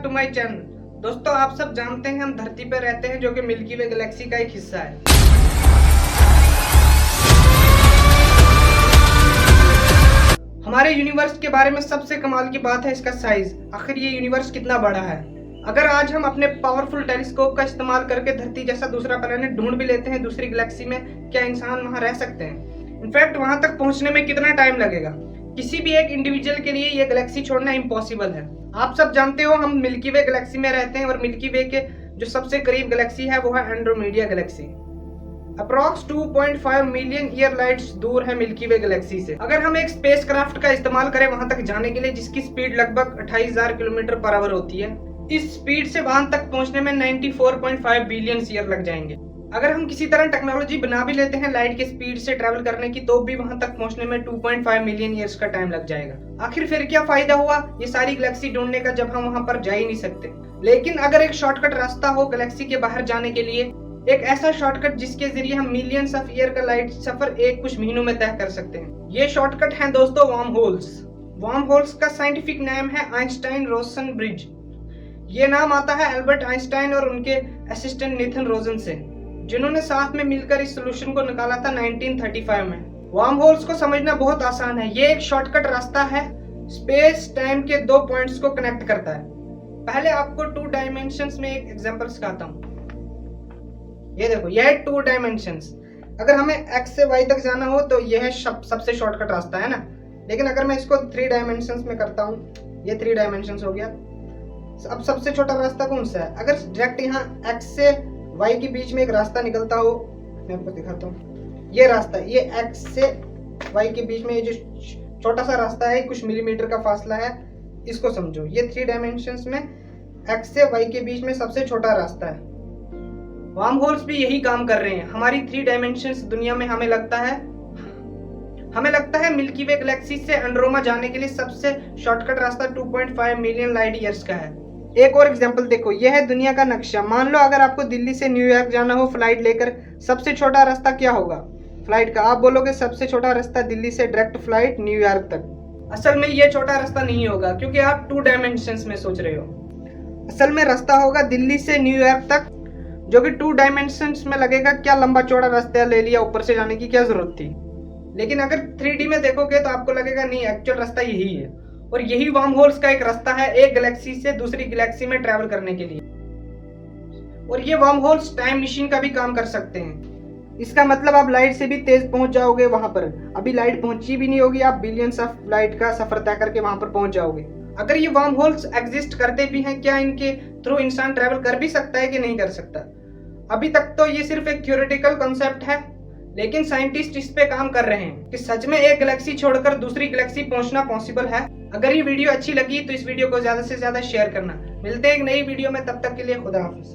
To my channel. दोस्तों, आप सब जानते हैं हम धरती पर रहते हैं जो कि मिल्की वे गैलेक्सी का एक हिस्सा है। हमारे यूनिवर्स के बारे में सबसे कमाल की बात है इसका साइज। आखिर ये यूनिवर्स कितना बड़ा है। अगर आज हम अपने पावरफुल टेलीस्कोप का इस्तेमाल करके धरती जैसा दूसरा प्लैनेट ढूंढ भी लेते हैं दूसरी गैलेक्सी में, क्या इंसान वहां रह सकते हैं? इनफैक्ट वहां तक पहुंचने में कितना टाइम लगेगा? किसी भी एक इंडिविजुअल के लिए ये गैलेक्सी छोड़ना इम्पॉसिबल है। आप सब जानते हो हम मिल्की वे गैलेक्सी में रहते हैं और मिल्की वे के जो सबसे करीब गैलेक्सी है वो है Andromeda Galaxy. Approx 2.5 million year lights दूर है मिल्की वे गैलेक्सी से। अगर हम एक स्पेस क्राफ्ट का इस्तेमाल करें वहां तक जाने के लिए, जिसकी स्पीड लगभग 28,000 किलोमीटर पर आवर होती है, इस स्पीड से वहां तक पहुंचने में 94.5 बिलियन ईयर लग जाएंगे। अगर हम किसी तरह टेक्नोलॉजी बना भी लेते हैं लाइट के स्पीड से ट्रैवल करने की, तो भी वहां तक पहुंचने में 2.5 मिलियन ईयर्स का टाइम लग जाएगा। आखिर फिर क्या फायदा हुआ ये सारी गैलेक्सी ढूंढने का जब हम वहां पर जा ही नहीं सकते। लेकिन अगर एक शॉर्टकट रास्ता हो गैलेक्सी के बाहर जाने के लिए, एक ऐसा शॉर्टकट जिसके जरिए हम मिलियंस ऑफ ईयर का लाइट सफर कुछ महीनों में तय कर सकते हैं, ये शॉर्टकट है दोस्तों वार्म होल्स। वार्म होल्स का साइंटिफिक नेम है आइंस्टाइन-रोसन ब्रिज। ये नाम आता है एल्बर्ट आइंस्टाइन और उनके असिस्टेंट नेथन रोजन से, जिन्होंने साथ में मिलकर इस सोल्यूशन को निकाला था 1935 में। वार्म होल्स को समझना बहुत आसान है। ये एक शॉर्टकट रास्ता है, स्पेस टाइम के दो पॉइंट्स को कनेक्ट करता है। पहले आपको 2 डायमेंशंस में एक एग्जांपल सिखाता हूँ। ये देखो, यह है 2 डायमेंशंस। अगर हमें x से y तक जाना हो तो यह सबसे शॉर्टकट रास्ता है ना। लेकिन अगर मैं इसको 3 डायमेंशंस में करता हूँ, ये 3 डायमेंशंस हो गया। अब सबसे छोटा रास्ता कौन सा है? अगर डायरेक्ट यहाँ x से y के बीच में एक रास्ता निकलता हो, मैं आपको दिखाता हूँ। ये रास्ता, ये x से y के बीच में ये जो छोटा सा रास्ता है, कुछ मिलीमीटर का फासला है, इसको समझो। ये 3 डायमेंशंस में x से y के बीच में सबसे छोटा रास्ता है। वार्म होल्स भी यही काम कर रहे हैं। हमारी 3 डायमेंशंस दुनिया में हमें लगता है मिल्की वे गैलेक्सी से एंड्रोमा जाने के लिए सबसे शॉर्टकट रास्ता 2.5 मिलियन लाइट ईयर्स का है। एक और एग्जांपल देखो, यह है दुनिया का नक्शा। मान लो अगर आपको दिल्ली से न्यूयॉर्क जाना हो फ्लाइट लेकर, सबसे छोटा रास्ता क्या होगा फ्लाइट का? आप बोलोगे सबसे छोटा रास्ता दिल्ली से डायरेक्ट फ्लाइट न्यूयॉर्क तक। असल में ये छोटा रास्ता नहीं होगा, क्योंकि आप 2 डायमेंशंस में सोच रहे हो। असल में रास्ता होगा दिल्ली से न्यूयॉर्क तक, जो कि 2 डायमेंशंस में लगेगा। क्या लंबा चौड़ा रास्ता ले लिया, ऊपर से जाने की क्या जरूरत थी? लेकिन अगर 3D में देखोगे तो आपको लगेगा नहीं, एक्चुअल रास्ता यही है। और यही वार्म होल्स का एक रास्ता है एक गैलेक्सी से दूसरी गैलेक्सी में ट्रैवल करने के लिए। और ये वार्म होल्स टाइम मशीन का भी काम कर सकते हैं। इसका मतलब आप लाइट से भी तेज पहुंच जाओगे वहां पर। अभी लाइट पहुंची भी नहीं होगी, आप बिलियंस ऑफ लाइट का सफर तय करके वहां पर पहुंच जाओगे। अगर ये वार्म होल्स एग्जिस्ट करते भी हैं, क्या इनके थ्रू इंसान ट्रैवल कर भी सकता है कि नहीं कर सकता? अभी तक तो ये सिर्फ एक थ्योरेटिकल कॉन्सेप्ट है, लेकिन साइंटिस्ट इस पे काम कर रहे हैं कि सच में एक गैलेक्सी छोड़कर दूसरी गैलेक्सी पहुंचना पॉसिबल है। अगर ये वीडियो अच्छी लगी तो इस वीडियो को ज्यादा से ज्यादा शेयर करना। मिलते हैं एक नई वीडियो में, तब तक के लिए खुदा हाफिज।